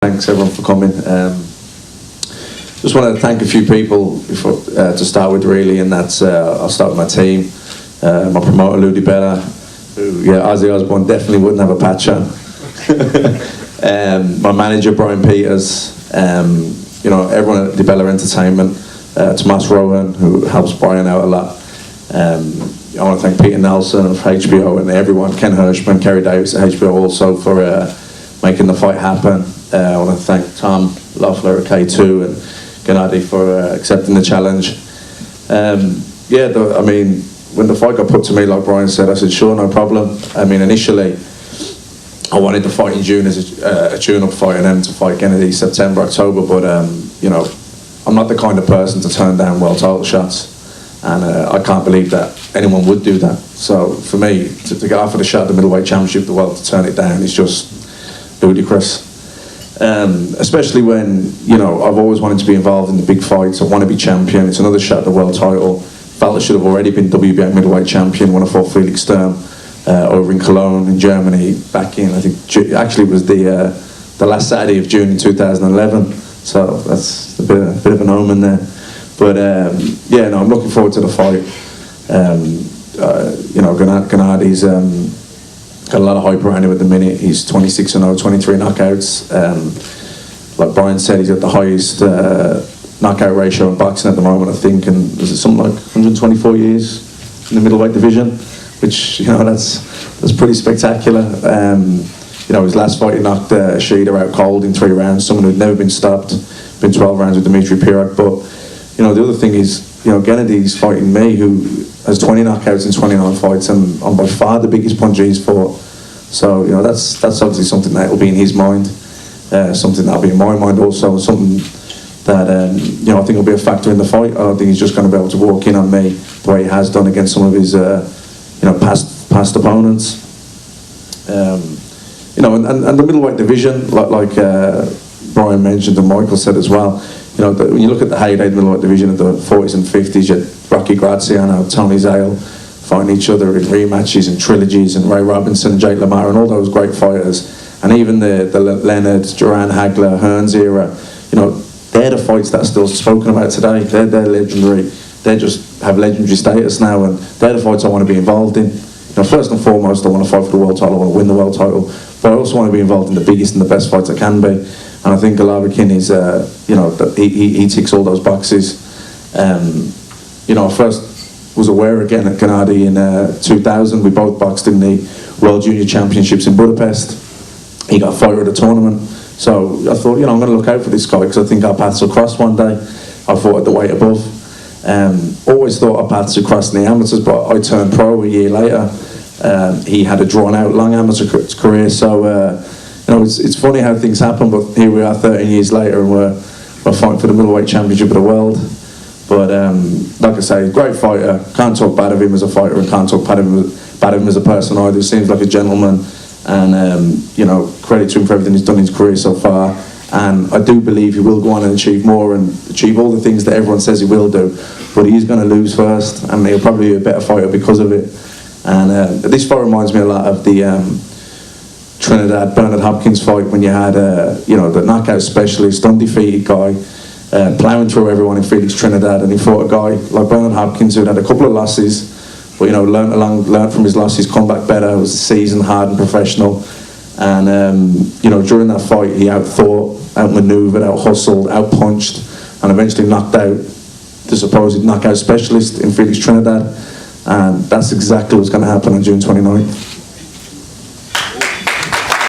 Thanks everyone for coming. Just wanted to thank a few people before, to start with, really, and that's I'll start with my team. My promoter Lou Bella, who, yeah, Ozzy Osbourne definitely wouldn't have a patch on. My manager Brian Peters, you know, everyone at Bella Entertainment, Tomas Rowan, who helps Brian out a lot. I want to thank Peter Nelson of HBO and everyone, Ken Hirschman, Kerry Davis at HBO also for making the fight happen. I want to thank Tom Loeffler at K2 and Gennady for accepting the challenge. Yeah, I mean, when the fight got put to me, like Brian said, I said, sure, no problem. I mean, initially, I wanted to fight in June as a tune-up fight and then to fight Gennady September, October, but, you know, I'm not the kind of person to turn down world title shots, and I can't believe that anyone would do that. So for me, to get offered a shot at the middleweight championship of the world, to turn it down is just ludicrous. Especially when, you know, I've always wanted to be involved in the big fights. I want to be champion. It's another shot at the world title. Felt I should have already been WBA middleweight champion when I fought Felix Sturm over in Cologne in Germany back in, I think, actually it was the last Saturday of June in 2011. So that's a bit of an omen there. But yeah, no, I'm looking forward to the fight. You know, Gennady's got a lot of hype around him at the minute. He's 26-0, 23 knockouts. Like Brian said, he's got the highest knockout ratio in boxing at the moment, I think, and is it something like 124 years in the middleweight division, which, you know, that's pretty spectacular. You know, his last fight he knocked Shida out cold in 3 rounds, someone who'd never been stopped, been 12 rounds with Dimitri Pirak. But, you know, the other thing is, you know, Gennady's fighting me, who has 20 knockouts in 29 fights, and I'm by far the biggest puncher he's fought. So, you know, that's obviously something that will be in his mind, something that'll be in my mind also, something that, you know, I think will be a factor in the fight. I don't think he's just going to be able to walk in on me the way he has done against some of his, you know, past opponents. You know, and the middleweight division, like Brian mentioned and Michael said as well, you know, when you look at the heyday middleweight division of the 40s and 50s, you had Rocky Graziano, Tony Zale fighting each other in rematches and trilogies, and Ray Robinson, Jake LaMotta, and all those great fighters. And even the Leonard, Duran Hagler, Hearns era, you know, they're the fights that are still spoken about today. They're legendary. They just have legendary status now, and they're the fights I want to be involved in. You know, first and foremost, I want to fight for the world title, I want to win the world title, but I also want to be involved in the biggest and the best fights I can be. And I think Golovkin is, you know, he ticks all those boxes. You know, I first was aware again at Gennady in 2000. We both boxed in the World Junior Championships in Budapest. He got fighter of the tournament. So I thought, you know, I'm going to look out for this guy because I think our paths will cross one day. I fought at the weight above. Always thought our paths would cross in the amateurs, but I turned pro a year later. He had a drawn-out long amateur career, so you know, it's funny how things happen. But here we are, 13 years later, and we're fighting for the middleweight championship of the world. But like I say, great fighter. Can't talk bad of him as a fighter, and can't talk bad of him as a person either. Seems like a gentleman, and you know, credit to him for everything he's done in his career so far. And I do believe he will go on and achieve more and achieve all the things that everyone says he will do. But he's going to lose first, and he'll probably be a better fighter because of it. And this fight reminds me a lot of the Trinidad Bernard Hopkins fight, when you had you know, the knockout specialist, undefeated guy, ploughing through everyone in Felix Trinidad, and he fought a guy like Bernard Hopkins who had a couple of losses, but, you know, learned from his losses, come back better, was seasoned, hardened, professional. And you know, during that fight, he out-thought, out-maneuvered, out-hustled, out-punched, and eventually knocked out the supposed knockout specialist in Felix Trinidad. And that's exactly what's going to happen on June 29th.